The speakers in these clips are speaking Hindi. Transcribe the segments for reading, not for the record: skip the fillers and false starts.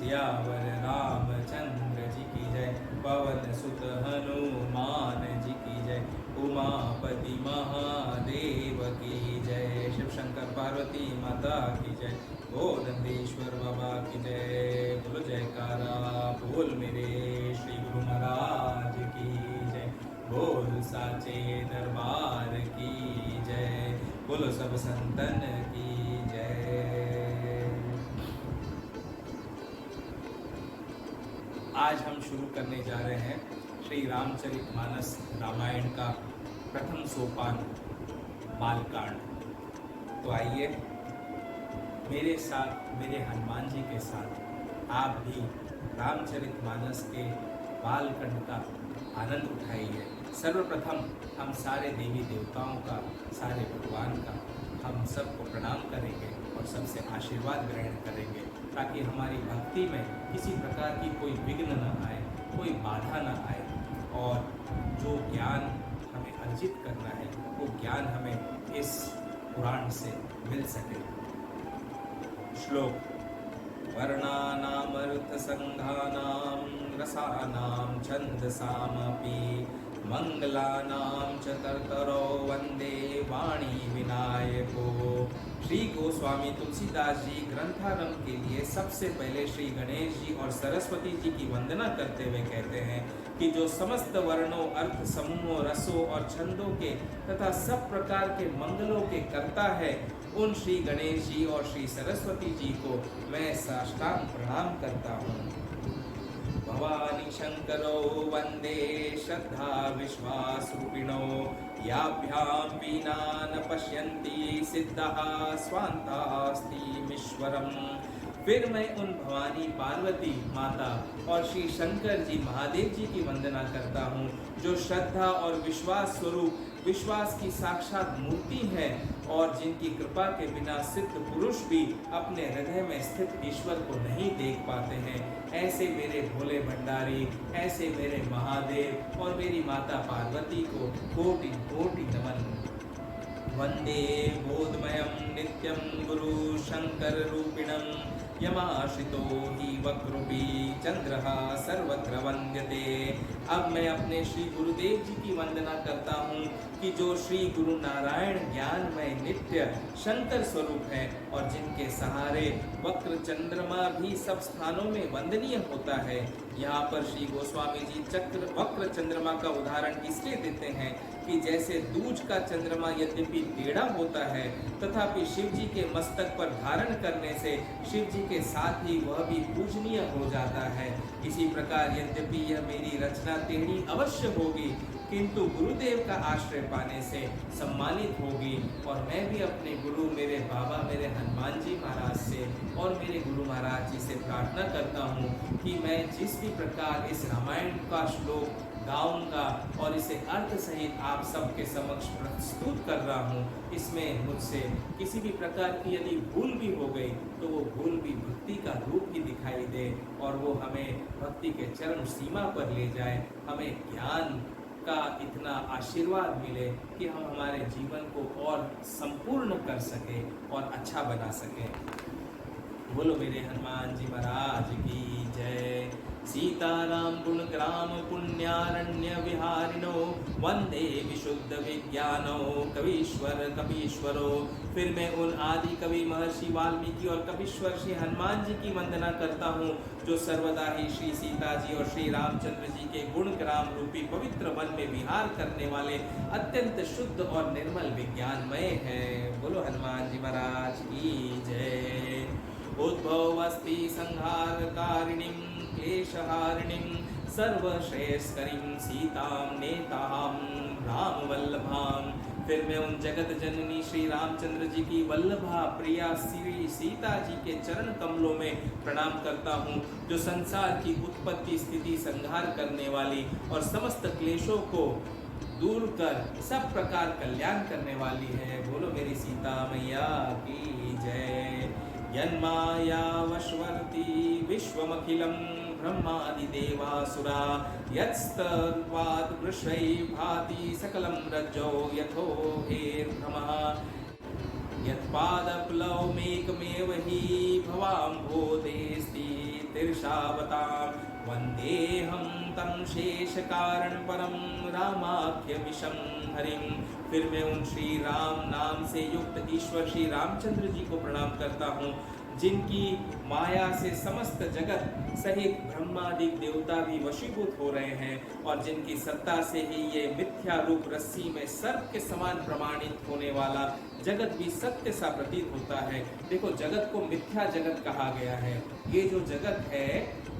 सियावर रामचंद्र जी की जय। पवन सुत हनुमान जी की जय। उमापति महादेव की जय। शिव शंकर पार्वती माता की जय। गोदंडेश्वर बाबा की जय। बोलो जयकारा बोल मेरे श्री गुरु महाराज की जय। बोल साचे दरबार की जय। बोलो सब संतन की जय। आज हम शुरू करने जा रहे हैं श्री रामचरितमानस रामायण का प्रथम सोपान बालकांड। तो आइए मेरे साथ, मेरे हनुमान जी के साथ आप भी रामचरितमानस के बालकांड का आनंद उठाइए। सर्वप्रथम हम सारे देवी देवताओं का, सारे भगवान का हम सबको प्रणाम करेंगे और सबसे आशीर्वाद ग्रहण करेंगे, ताकि हमारी भक्ति में किसी प्रकार की कोई विघ्न न आए, कोई बाधा न आए, और जो ज्ञान हमें अर्जित करना है वो ज्ञान हमें इस पुराण से मिल सके। श्लोक। वर्णानामर्थ संघानां रसानां छन्दसामपि मंगलानां च कर्तरो वंदे वाणी विनायको। श्री गोस्वामी तुलसीदास जी ग्रंथारंभ के लिए सबसे पहले श्री गणेश जी और सरस्वती जी की वंदना करते हुए कहते हैं कि जो समस्त वर्णों, अर्थ समूहों, रसों और छंदों के तथा सब प्रकार के मंगलों के कर्ता है, उन श्री गणेश जी और श्री सरस्वती जी को मैं साष्टांग प्रणाम करता हूँ। भवानी शंकरो वंदे श्रद्धा विश्वास रूपिणो याभ्यां वीणा न पश्यन्ति सिद्धः स्वान्तास्तिमीश्वरम्। फिर मैं उन भवानी पार्वती माता और श्री शंकर जी महादेव जी की वंदना करता हूँ, जो श्रद्धा और विश्वास स्वरूप, विश्वास की साक्षात मूर्ति है और जिनकी कृपा के बिना सिद्ध पुरुष भी अपने हृदय में स्थित ईश्वर को नहीं देख पाते हैं। ऐसे मेरे भोले भंडारी, ऐसे मेरे महादेव और मेरी माता पार्वती को कोटि कोटि नमन। वंदे बोधमयं नित्यं गुरु शंकर रूपिणं यमाश्रितो हि वक्रूपी चंद्रः सर्वत्र वंद्यते। अब मैं अपने श्री गुरुदेव जी की वंदना करता हूँ कि जो श्री गुरु नारायण ज्ञानमय नित्य शंकर स्वरूप है और जिनके सहारे वक्र चंद्रमा भी सब स्थानों में वंदनीय होता है। यहाँ पर श्री गोस्वामी जी वक्र चंद्रमा का उदाहरण इसलिए देते हैं कि जैसे दूज का चंद्रमा यद्यपि टेढ़ा होता है, तथापि शिव जी के मस्तक पर धारण करने से शिव जी के साथ ही वह भी पूजनीय हो जाता है। इसी प्रकार यद्यपि यह मेरी रचना टेढ़ी अवश्य होगी, किंतु गुरुदेव का आश्रय पाने से सम्मानित होगी। और मैं भी अपने गुरु, मेरे बाबा, मेरे हनुमान जी महाराज से और मेरे गुरु महाराज जी से प्रार्थना करता हूँ कि मैं जिस भी प्रकार इस रामायण का श्लोक गाऊंगा और इसे अर्थ सहित आप सबके समक्ष प्रस्तुत कर रहा हूँ, इसमें मुझसे किसी भी प्रकार की यदि भूल भी हो गई तो वो भूल भी भक्ति का रूप ही दिखाई दे और वो हमें भक्ति के चरम सीमा पर ले जाए, हमें ज्ञान का इतना आशीर्वाद मिले कि हम हमारे जीवन को और संपूर्ण कर सके और अच्छा बना सके। बोलो मेरे हनुमान जी महाराज की जय। सीताराम गुणग्राम पुण्यारण्य विहारिणो वंदे विशुद्ध विज्ञानो कवीश्वर कपीश्वरो। फिर मैं उन आदि कवि महर्षि वाल्मीकि और कपीश्वर श्री हनुमान जी की वंदना करता हूँ, जो सर्वदा ही श्री सीता जी और श्री रामचंद्र जी के गुणग्राम रूपी पवित्र वन में विहार करने वाले अत्यंत शुद्ध और निर्मल विज्ञानमय है। बोलो हनुमान जी महाराज की जय। उद्भवस्ति संहारकारिणीं क्लेशहारिणीं सर्वश्रेयस्करीं सीतां नेतां रामवल्लभां। फिर मैं उन जगत जननी श्री रामचंद्र जी की वल्लभा प्रिया श्री सीता जी के चरण कमलों में प्रणाम करता हूँ, जो संसार की उत्पत्ति स्थिति संहार करने वाली और समस्त क्लेशों को दूर कर सब प्रकार कल्याण करने वाली है। बोलो मेरी सीता मैया की जय। यन्माया वशवर्ती विश्वमखिलं ब्रह्मादिदेवासुरा यत्स्तद्वाद् वृषै भाति सकलं रज्जो यथो हेर्भ्रमः। यत्पादप्लवमेकमेव हि भवाम्भोदेस्ति शेषावतां वन्देऽहं तं शेषकारण परम रामाख्यमिशं हरिं। फिर मैं उन श्री राम नाम से युक्त ईश्वर श्री रामचंद्र जी को प्रणाम करता हूँ, जिनकी माया से समस्त जगत सहित ब्रह्मादिक देवता भी वशीभूत हो रहे हैं और जिनकी सत्ता से ही ये मिथ्या रूप रस्सी में सर्प के समान प्रमाणित होने वाला जगत भी सत्य सा प्रतीत होता है। देखो, जगत को मिथ्या जगत कहा गया है। ये जो जगत है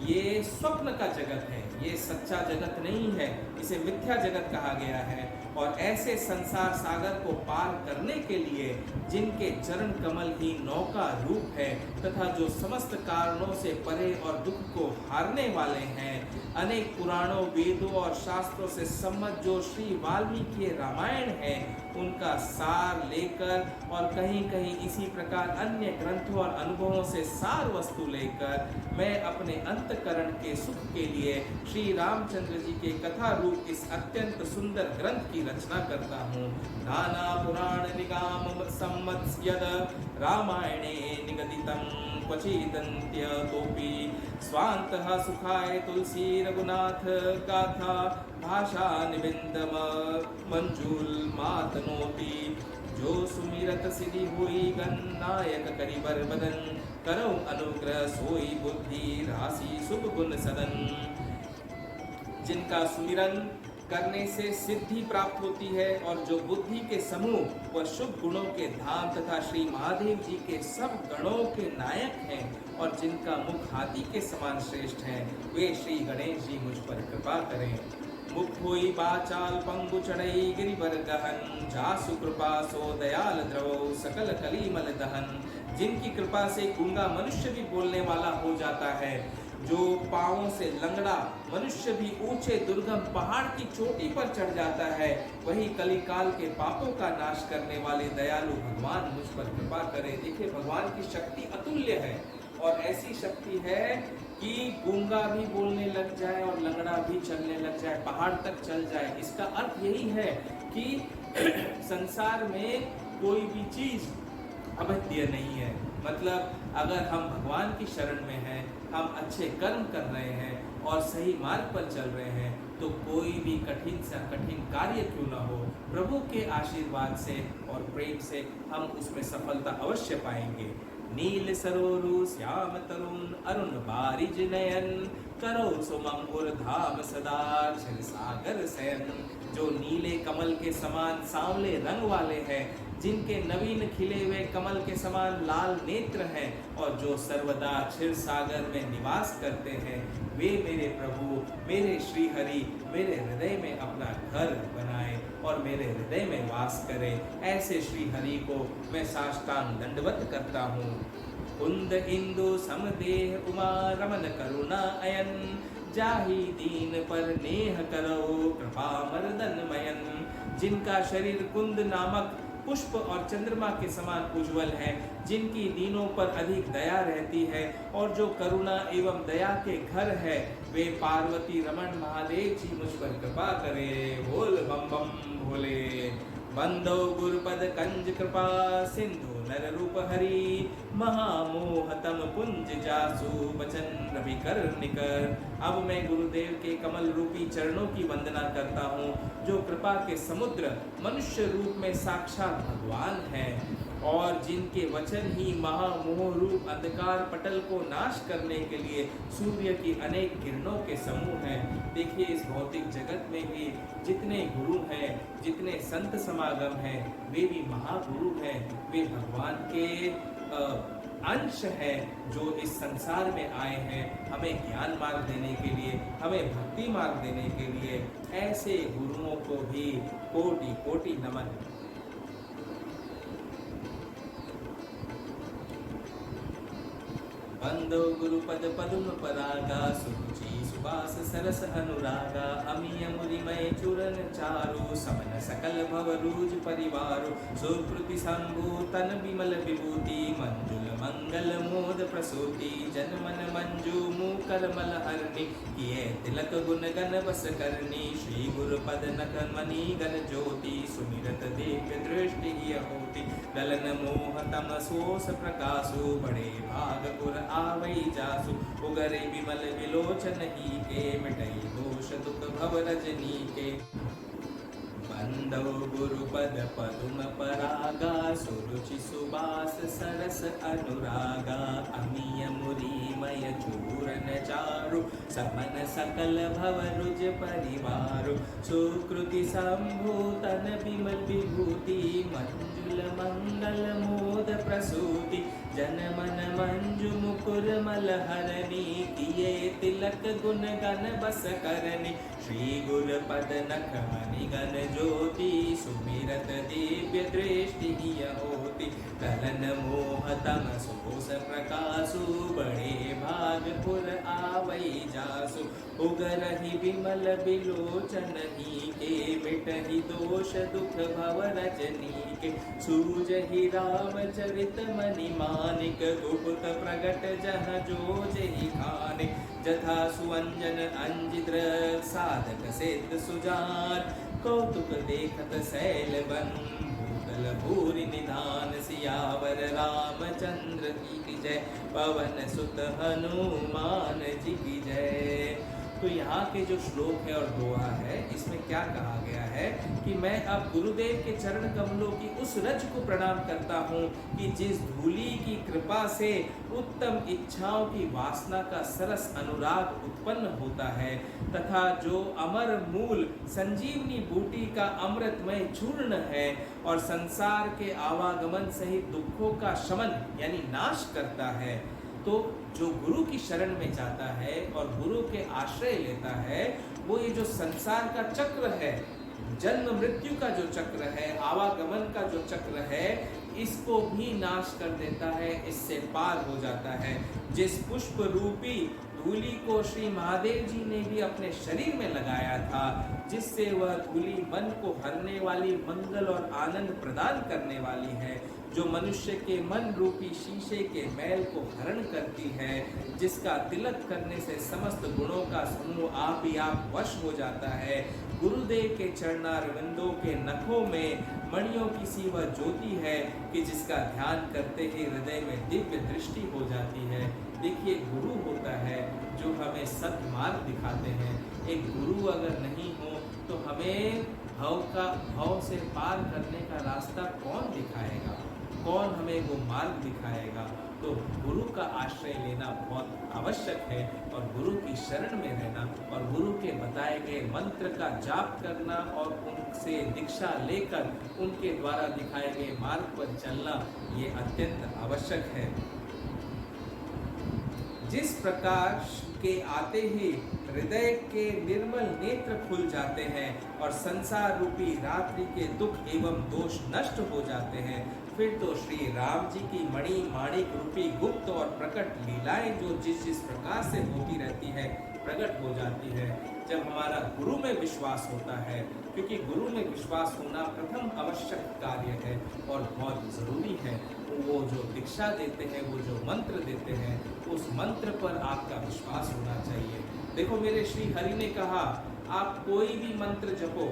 ये स्वप्न का जगत है, ये सच्चा जगत नहीं है, इसे मिथ्या जगत कहा गया है। और ऐसे संसार सागर को पार करने के लिए जिनके चरण कमल ही नौका रूप है तथा जो समस्त कारणों से परे और दुख को हारने वाले हैं, अनेक पुराणों वेदों और शास्त्रों से सम्मत जो श्री वाल्मीकि रामायण है उनका सार लेकर और कहीं कहीं इसी प्रकार अन्य ग्रंथों और अनुभवों से सार वस्तु लेकर मैं अपने अंतकरण के सुख के लिए श्री रामचंद्र जी के कथा रूप इस अत्यंत सुंदर ग्रंथ की रचना करता हूँ। नाना पुराण निगाम सम्मत्स्यद रामायणे निगदितं क्वचिदन्त्य तोपि स्वान्तः सुखाय तुलसी रघुनाथ गाथा भाषा निबिंदम मंजूल मातनोति। जो सुमिरत सिद्धि हुई गणनायक करिबर बदन करो अनुग्रह सोई बुद्धि राशि शुभ गुण सदन। जिनका सुमिरन करने से सिद्धि प्राप्त होती है और जो बुद्धि के समूह व शुभ गुणों के धाम तथा श्री महादेव जी के सब गणों के नायक हैं और जिनका मुख हाथी के समान श्रेष्ठ है, वे श्री गणेश जी मुझ पर कृपा करें। मुख होई बाचाल पंगु चढ़ई गिरिवर गहन जासु कृपा सो दयाल द्रवो सकल कलीमल दहन। जिनकी कृपा से गूंगा मनुष्य भी बोलने वाला हो जाता है, जो पांवों से लंगड़ा मनुष्य भी ऊंचे दुर्गम पहाड़ की चोटी पर चढ़ जाता है, वही कलिकाल के पापों का नाश करने वाले दयालु भगवान मुझ पर कृपा करें। देखिए, भगवान की शक्ति अतुल्य है और ऐसी शक्ति है कि गूंगा भी बोलने लग जाए और लंगड़ा भी चलने लग जाए, पहाड़ तक चल जाए। इसका अर्थ यही है कि संसार में कोई भी चीज अवैध नहीं है। मतलब अगर हम भगवान की शरण में हैं, हम अच्छे कर्म कर रहे हैं और सही मार्ग पर चल रहे हैं, तो कोई भी कठिन से कठिन कार्य क्यों ना हो, प्रभु के आशीर्वाद से और प्रेम से हम उसमें सफलता अवश्य पाएंगे। नील सरोरु श्याम तरुण अरुण बारिज नयन करो सुमम धाम सदा क्षीर सागर शयन। जो नीले कमल के समान सांवले रंग वाले हैं, जिनके नवीन खिले हुए कमल के समान लाल नेत्र हैं और जो सर्वदा क्षीर सागर में निवास करते हैं, वे मेरे प्रभु मेरे श्री हरि मेरे हृदय में अपना घर बनाए और मेरे हृदय में वास करे। ऐसे श्री हरि को मैं साष्टांग दंडवत करता हूँ। कुंद इंदु समदेह उमा रमन करुणा अयन जाहि दीन पर नेह करो कृपा मर्दन मयन। जिनका शरीर कुंद नामक पुष्प और चंद्रमा के समान उज्जवल है, जिनकी दीनों पर अधिक दया रहती है और जो करुणा एवं दया के घर है, वे पार्वती रमन महादेव जी मुझ पर कृपा करे। बोल बम बम भोले। बंदो गुरुपद कंज कृपा सिंधु नर रूप हरि महामोहतम पुंज जासु बचन रवि कर निकर। अब मैं गुरुदेव के कमल रूपी चरणों की वंदना करता हूँ, जो कृपा के समुद्र मनुष्य रूप में साक्षात भगवान है और जिनके वचन ही महामोह रूप अंधकार पटल को नाश करने के लिए सूर्य की अनेक किरणों के समूह हैं। देखिए, इस भौतिक जगत में भी जितने गुरु हैं, जितने संत समागम हैं, वे भी महागुरु हैं। वे भगवान के अंश हैं जो इस संसार में आए हैं हमें ज्ञान मार्ग देने के लिए, हमें भक्ति मार्ग देने के लिए। ऐसे गुरुओं को भी कोटि कोटि नमन। बंदो गुरुपद पदुम परागा सुरुचि सुबास सरस अनुरागा अमीय मुरिमय चूरन चारु समन सकल भव रूज परिवारो सुकृति शंभु तन विमल विभूति मंजुल मंगल मोद प्रसूति जन मन मंजू मुकर मल हरणी किए तिलक गुण गण बस करनी श्री गुरु पद नख मणि गण ज्योति सुमिरत दिव्य दृष्टि होती गलन मोह तम सोस प्रकाशु बड़े भाग पुर आवई जासु उगरे विमल विलोचन ही के मिटई दोष दुख भव रजनी के बंदौ गुरुपद पदुम परागा सुरुचि सुबास सरस अनुरागा अमीय मुरीमय चूरन चारु समन सकल भव रुज परिवारु सुकृति संभूतन विमल विभूति मंजुल मंगल मोद प्रसूति जन मन मंजु मुकुर मल हरणी किए तिलक गुण गण बस करनी श्री गुर पद नख मणि गण ज्योति सुमिरत दिव्य दृष्टि होती गलन मोह तम सोस प्रकाशु बड़े भाग पुर आवई जासु उगरहि विमल विलोचन ही के मिटहि दोष दुख भव रजनी के सूझहि राम चरित मणि मानिक गुप्त प्रगट जह जो जहि खाने जथा सुअंजन अंजिद्र साधक सिद्ध सुजान कौतुक देखत सैल बन भूतल भूरि निधान सियावर रामचंद्र की जय पवन सुत हनुमान जी की जय। तो यहाँ के जो श्लोक है और दोहा है इसमें क्या कहा गया है कि मैं अब गुरुदेव के चरण कमलों की उस रज को प्रणाम करता हूँ कि जिस धूली की कृपा से उत्तम इच्छाओं की वासना का सरस अनुराग उत्पन्न होता है तथा जो अमर मूल संजीवनी बूटी का अमृतमय चूर्ण है और संसार के आवागमन सहित दुखों का शमन यानी नाश करता है। तो जो गुरु की शरण में जाता है और गुरु के आश्रय लेता है वो ये जो संसार का चक्र है, जन्म मृत्यु का जो चक्र है, आवागमन का जो चक्र है, इसको भी नाश कर देता है, इससे पार हो जाता है। जिस पुष्प रूपी धूली को श्री महादेव जी ने भी अपने शरीर में लगाया था, जिससे वह धूली मन को हरने वाली, मंगल और आनंद प्रदान करने वाली है, जो मनुष्य के मन रूपी शीशे के मैल को हरण करती है, जिसका तिलक करने से समस्त गुणों का समूह आप ही आप वश हो जाता है। गुरुदेव के चरणारविंदों के नखों में मणियों की सी वह ज्योति है कि जिसका ध्यान करते ही हृदय में दिव्य दृष्टि हो जाती है। देखिए, गुरु होता है जो हमें सत्मार्ग दिखाते हैं। एक गुरु अगर नहीं हो तो हमें भव से पार करने का रास्ता कौन दिखाएगा, कौन हमें वो मार्ग दिखाएगा। तो गुरु का आश्रय लेना बहुत आवश्यक है और गुरु की शरण में रहना और गुरु के बताए गए मंत्र का जाप करना और उनसे दीक्षा लेकर उनके द्वारा दिखाए गए मार्ग पर चलना ये अत्यंत आवश्यक है। जिस प्रकाश के आते ही हृदय के निर्मल नेत्र खुल जाते हैं और संसार रूपी रात्रि के दुख एवं दोष नष्ट हो जाते हैं, फिर तो श्री राम जी की मणि माणिक रूपी गुप्त और प्रकट लीलाएं जो जिस प्रकार से होती रहती है प्रकट हो जाती है जब हमारा गुरु में विश्वास होता है। क्योंकि गुरु में विश्वास होना प्रथम आवश्यक कार्य है और बहुत ज़रूरी है। वो जो दीक्षा देते हैं, वो जो मंत्र देते हैं, उस मंत्र पर आपका विश्वास होना चाहिए। देखो, मेरे श्री हरि ने कहा आप कोई भी मंत्र जपो,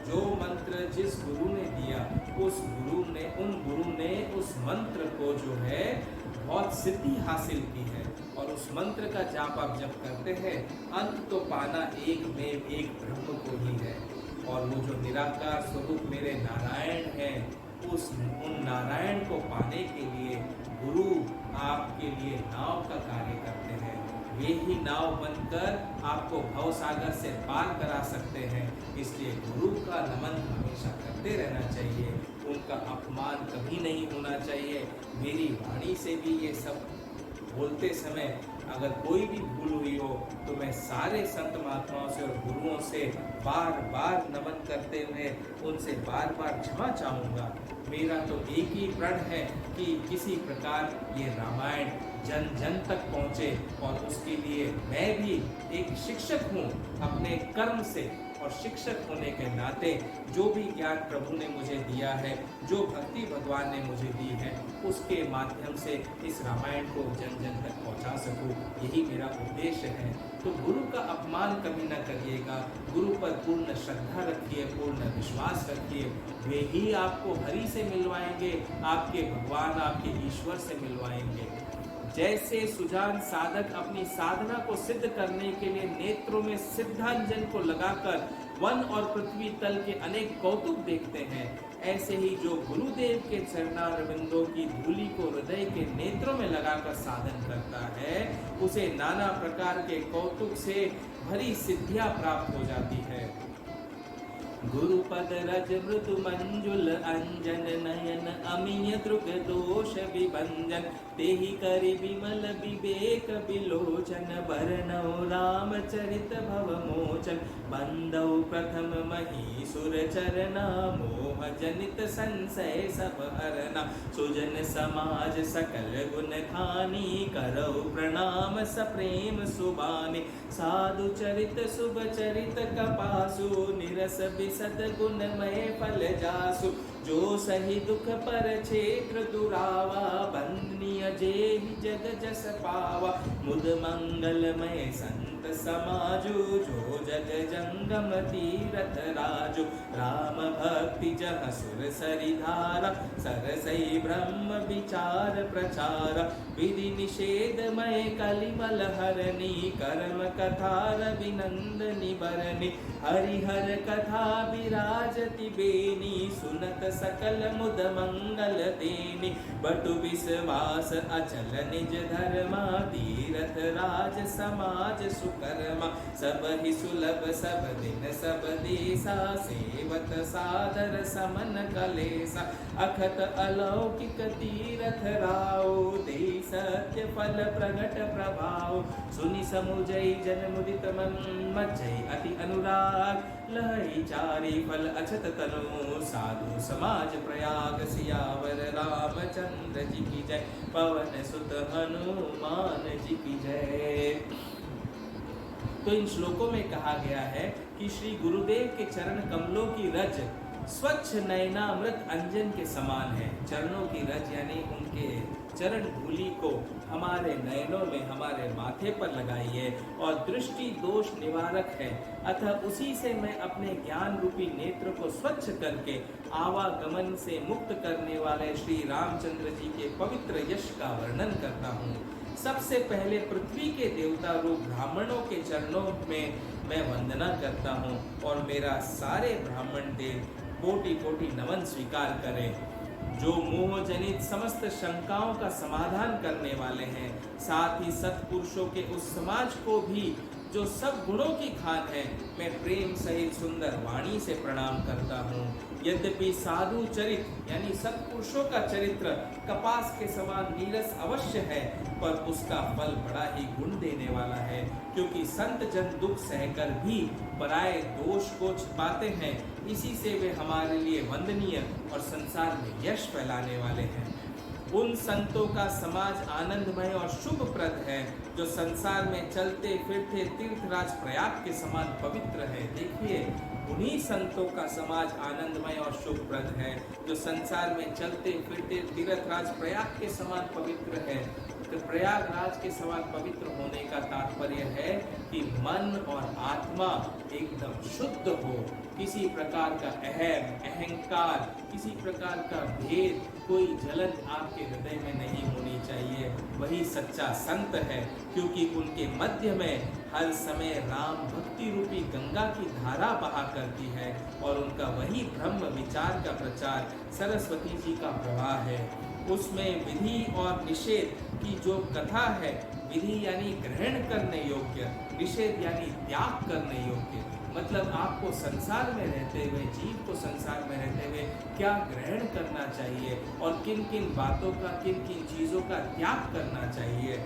जो मंत्र जिस गुरु ने दिया उन गुरु ने उस मंत्र को जो है बहुत सिद्धि हासिल की है और उस मंत्र का जाप आप जब करते हैं अंत तो पाना एक में एक ब्रह्म को ही है। और वो जो निराकार स्वरूप मेरे नारायण हैं, उन नारायण को पाने के लिए गुरु आपके लिए नाव का कार्य करते हैं। वे ही नाव बनकर आपको भव सागर से पार करा सकते हैं। इसलिए गुरु का नमन हमेशा करते रहना चाहिए, उनका अपमान कभी नहीं होना चाहिए। मेरी वाणी से भी ये सब बोलते समय अगर कोई भी भूल हुई हो तो मैं सारे संत महात्माओं से और गुरुओं से बार बार नमन करते हुए उनसे बार बार क्षमा चाहूँगा। मेरा तो एक ही प्रण है कि किसी प्रकार ये रामायण जन जन तक पहुँचे। और उसके लिए मैं भी एक शिक्षक हूँ अपने कर्म से, और शिक्षक होने के नाते जो भी ज्ञान प्रभु ने मुझे दिया है, जो भक्ति भगवान ने मुझे दी है, उसके माध्यम से इस रामायण को जन जन तक पहुंचा सकूं, यही मेरा उद्देश्य है। तो गुरु का अपमान कभी न करिएगा, गुरु पर पूर्ण श्रद्धा रखिए, पूर्ण विश्वास रखिए, वे ही आपको हरि से मिलवाएंगे, आपके भगवान, आपके ईश्वर से मिलवाएंगे। जैसे सुजान साधक अपनी साधना को सिद्ध करने के लिए नेत्रों में सिद्धांजन को लगाकर वन और पृथ्वी तल के अनेक कौतुक देखते हैं, ऐसे ही जो गुरुदेव के चरणारविंदों की धूलि को हृदय के नेत्रों में लगाकर साधन करता है, उसे नाना प्रकार के कौतुक से भरी सिद्धियां प्राप्त हो जाती है। गुरुपद रज मृदु मंजुल अंजन नयन अमीय दृग दोष विभंजन तेहि करि विमल विवेक विलोचन बरनौ रामचरित भव मोचन बंदौ प्रथम महीसुर चरना मोह जनित संशय सब हरना सुजन समाज सकल गुण खानी करौ प्रणाम सप्रेम सुबानी साधु चरित शुभ चरित कपासु निरस सदगुणमय फल जासु जो सही दुख पर क्षेत्र दुरावा बंदनीय जेहि जग जस पावा मुद मंगलमय संत समाजु जो जग जंगम तीरथ राजु राम भक्ति जह सुर सरिधारा सरसई ब्रह्म विचार प्रचार विधि निषेधमय कलिमल हरणी कर्म कथा रविनंदनी बरनी हरिहर कथा विराजति बेनी सुनत सकल मुद मंगल देनी बटु विश्वास अचल निज धर्मा तीरथ राज समाज सुकर्मा सब ही सुलभ सब दिन सब देसा सेवत सादर समन कलेसा अखत अलौकिक तीरथ राव दे सत्य फल प्रगट प्रभाव सुनि समुझई जन मुदित मन मज्जई अति अनुराग लहई चारी फल अछत तनु साधु समाज प्रयाग सियावर रामचंद्र जी की जय पवन सुत हनुमान जी की जय। तो इन श्लोकों में कहा गया है कि श्री गुरुदेव के चरण कमलों की रज स्वच्छ नयनामृत अंजन के समान है। चरणों की रज यानी उनके चरण धूलि को हमारे नयनों में, हमारे माथे पर लगाइए और दृष्टि दोष निवारक है। अतः उसी से मैं अपने ज्ञान रूपी नेत्र को स्वच्छ करके आवागमन से मुक्त करने वाले श्री रामचंद्र जी के पवित्र यश का वर्णन करता हूँ। सबसे पहले पृथ्वी के देवता रूप ब्राह्मणों के चरणों में मैं वंदना करता हूँ और मेरा सारे ब्राह्मण देव कोटि कोटि नमन स्वीकार करें। जो मोह जनित समस्त शंकाओं का समाधान करने वाले हैं, साथ ही सत्पुरुषों के उस समाज को भी जो सब गुणों की खान है, मैं प्रेम सहित सुंदर वाणी से प्रणाम करता हूँ। यद्यपि साधु चरित यानी सत्पुरुषों का चरित्र कपास के समान नीरस अवश्य है, पर उसका फल बड़ा ही गुण देने वाला है, क्योंकि संत जन दुख सहकर भी पराये दोष को छिपाते हैं। इसी से वे हमारे लिए वंदनीय और संसार में यश फैलाने वाले हैं। उन संतों का समाज आनंदमय और शुभप्रद है, जो संसार में चलते फिरते तीर्थराज प्रयाग के समान पवित्र है। देखिए, उन्हीं संतों का समाज आनंदमय और शुभप्रद है, जो संसार में चलते फिरते तीर्थराज प्रयाग के समान पवित्र है। तो प्रयागराज के समान पवित्र होने का तात्पर्य है कि मन और आत्मा एकदम शुद्ध हो, किसी प्रकार का अहंकार, किसी प्रकार का भेद, कोई जलन आपके हृदय में नहीं होनी चाहिए। वही सच्चा संत है, क्योंकि उनके मध्य में हर समय राम भक्ति रूपी गंगा की धारा बहा करती है और उनका वही ब्रह्म विचार का प्रचार सरस्वती जी का प्रवाह है। उसमें विधि और निषेध की जो कथा है, विधि यानी ग्रहण करने योग्य, निषेध यानी त्याग करने योग्य, मतलब आपको संसार में रहते हुए, जीव को संसार में रहते हुए क्या ग्रहण करना चाहिए और किन किन बातों का, किन किन चीज़ों का त्याग करना चाहिए।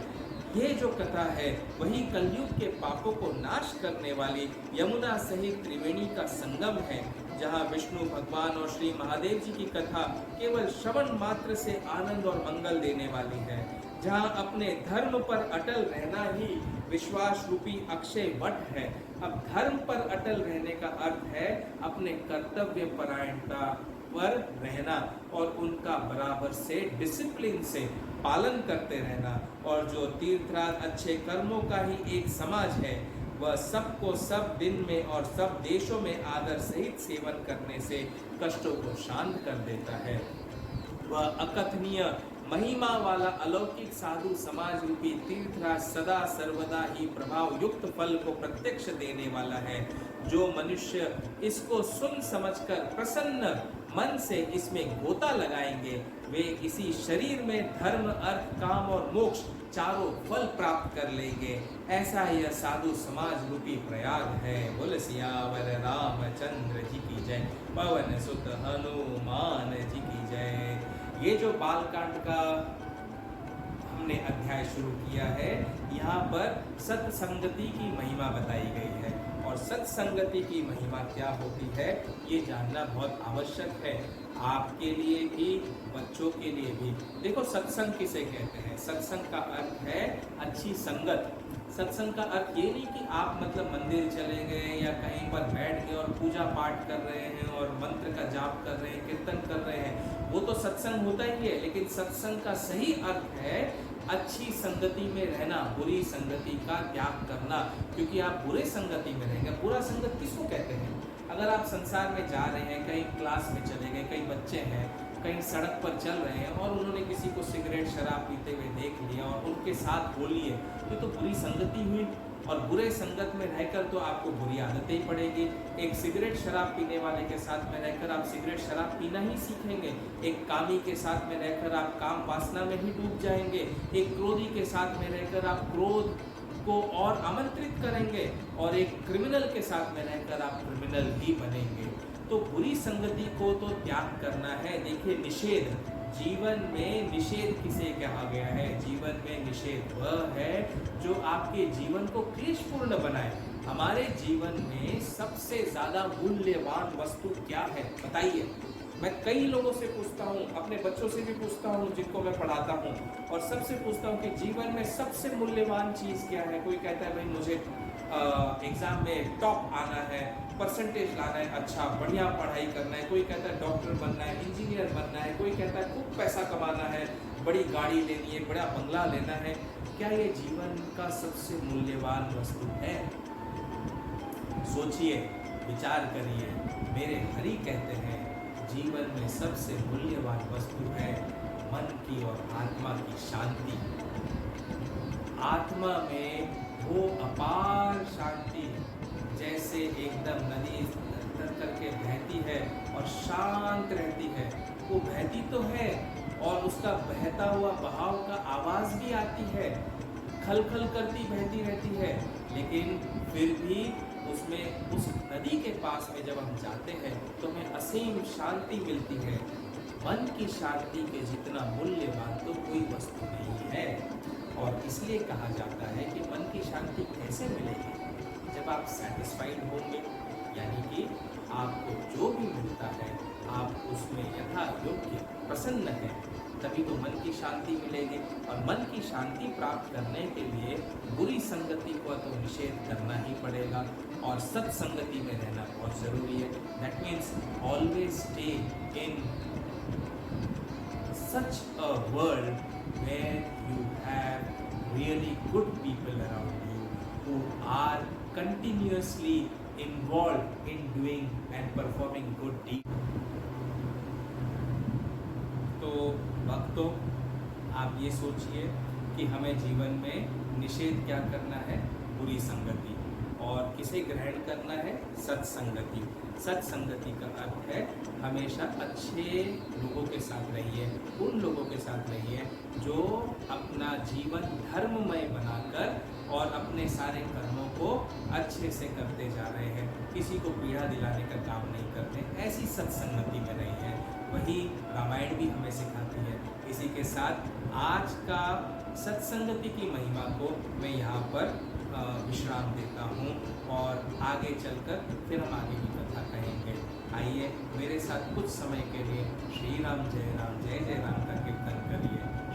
ये जो कथा है वही कलयुग के पापों को नाश करने वाली यमुना सहित त्रिवेणी का संगम है, जहाँ विष्णु भगवान और श्री महादेव जी की कथा केवल श्रवण मात्र से आनंद और मंगल देने वाली है। जहाँ अपने धर्म पर अटल रहना ही विश्वास रूपी अक्षय वट है। अब धर्म पर अटल रहने का अर्थ है अपने कर्तव्य परायणता पर रहना और उनका बराबर से डिसिप्लिन से पालन करते रहना। और जो तीर्थराज अच्छे कर्मों का ही एक समाज है, वह सबको सब दिन में और सब देशों में आदर सहित सेवन करने से कष्टों को शांत कर देता है। वह अकथनीय महिमा वाला अलौकिक साधु समाज रूपी तीर्थराज सदा सर्वदा ही प्रभाव युक्त फल को प्रत्यक्ष देने वाला है। जो मनुष्य इसको सुन समझकर प्रसन्न मन से इसमें गोता लगाएंगे, वे इसी शरीर में धर्म, अर्थ, काम और मोक्ष चारों फल प्राप्त कर लेंगे। ऐसा यह साधु समाज रूपी प्रयाग है। बोल सियावर रामचंद्र जी की जय, पवन सुत हनुमान जी की जय। ये जो बालकांड का हमने अध्याय शुरू किया है, यहाँ पर सत्संगति की महिमा बताई गई है। और सत्संगति की महिमा क्या होती है, ये जानना बहुत आवश्यक है, आपके लिए भी, बच्चों के लिए भी। देखो, सत्संग किसे कहते हैं? सत्संग का अर्थ है अच्छी संगत। सत्संग का अर्थ ये नहीं कि आप मतलब मंदिर चले गए या कहीं पर बैठ गए और पूजा पाठ कर रहे हैं और मंत्र का जाप कर रहे हैं, कीर्तन कर रहे हैं, वो तो सत्संग होता ही है। लेकिन सत्संग का सही अर्थ है अच्छी संगति में रहना, बुरी संगति का त्याग करना। क्योंकि आप बुरे संगति में रहेंगे। बुरा संगत किसको कहते हैं? अगर आप संसार में जा रहे हैं, कहीं क्लास में चले गए, कई बच्चे हैं कहीं सड़क पर चल रहे हैं और उन्होंने किसी को सिगरेट शराब पीते हुए देख लिया और उनके साथ बोली है, तो बुरी संगति हुई। और बुरे संगत में रहकर तो आपको बुरी आदतें ही पड़ेगी। एक सिगरेट शराब पीने वाले के साथ में रहकर आप सिगरेट शराब पीना ही सीखेंगे। एक कामी के साथ में रहकर आप काम वासना में ही डूब जाएंगे। एक क्रोधी के साथ में रहकर आप क्रोध को और आमंत्रित करेंगे और एक क्रिमिनल के साथ में रहकर आप क्रिमिनल ही बनेंगे। तो बुरी संगति को तो त्याग करना है। देखिए, निषेध, जीवन में निषेध किसे कहा गया है? जीवन में निषेध वह है जो आपके जीवन को क्लेशपूर्ण बनाए। हमारे जीवन में सबसे ज्यादा मूल्यवान वस्तु क्या है, बताइए? मैं कई लोगों से पूछता हूँ, अपने बच्चों से भी पूछता हूँ जिनको मैं पढ़ाता हूँ, और सबसे पूछता हूँ कि जीवन में सबसे मूल्यवान चीज़ क्या है। कोई कहता है भाई मुझे एग्ज़ाम में टॉप आना है, परसेंटेज लाना है, अच्छा बढ़िया पढ़ाई करना है। कोई कहता है डॉक्टर बनना है, इंजीनियर बनना है। कोई कहता है खूब पैसा कमाना है, बड़ी गाड़ी लेनी है, बड़ा बंगला लेना है। क्या ये जीवन का सबसे मूल्यवान वस्तु है? सोचिए, विचार करिए। मेरे हरि कहते हैं जीवन में सबसे मूल्यवान वस्तु है मन की और आत्मा की शांति। आत्मा में वो अपार शांति, जैसे एकदम नदी तर करके बहती है और शांत रहती है। वो बहती तो है और उसका बहता हुआ बहाव का आवाज भी आती है, खल खल करती बहती रहती है, लेकिन फिर भी उसमें, उस नदी के पास में जब हम जाते हैं तो हमें असीम शांति मिलती है। मन की शांति के जितना मूल्यवान तो कोई वस्तु नहीं है। और इसलिए कहा जाता है कि मन की शांति कैसे मिलेगी? जब आप सेटिस्फाइड होंगे, यानी कि आपको जो भी मिलता है आप उसमें यथा योग्य प्रसन्न हैं, तभी तो मन की शांति मिलेगी। और मन की शांति प्राप्त करने के लिए बुरी संगति को तो निषेध करना ही पड़ेगा और सत्संगति में रहना बहुत जरूरी है। That means always stay in such a world where you have really good people around you who are continuously involved in doing and performing good deeds. तो भक्तों, आप ये सोचिए कि हमें जीवन में निषेध क्या करना है? बुरी संगति। और किसे ग्रहण करना है? सत्संगति। सत्संगति का अर्थ है हमेशा अच्छे लोगों के साथ रहिए, उन लोगों के साथ रहिए जो अपना जीवन धर्ममय बनाकर और अपने सारे कर्मों को अच्छे से करते जा रहे हैं, किसी को पीड़ा दिलाने का काम नहीं करते। ऐसी सत्संगति में रहिए। वही रामायण भी हमें सिखाती है। इसी के साथ आज का सत्संगति की महिमा को मैं यहाँ पर विश्राम देता हूँ और आगे चलकर फिर हम आगे की कथा कहेंगे। आइए मेरे साथ कुछ समय के लिए श्री राम जय राम जय जय राम का कीर्तन करिए।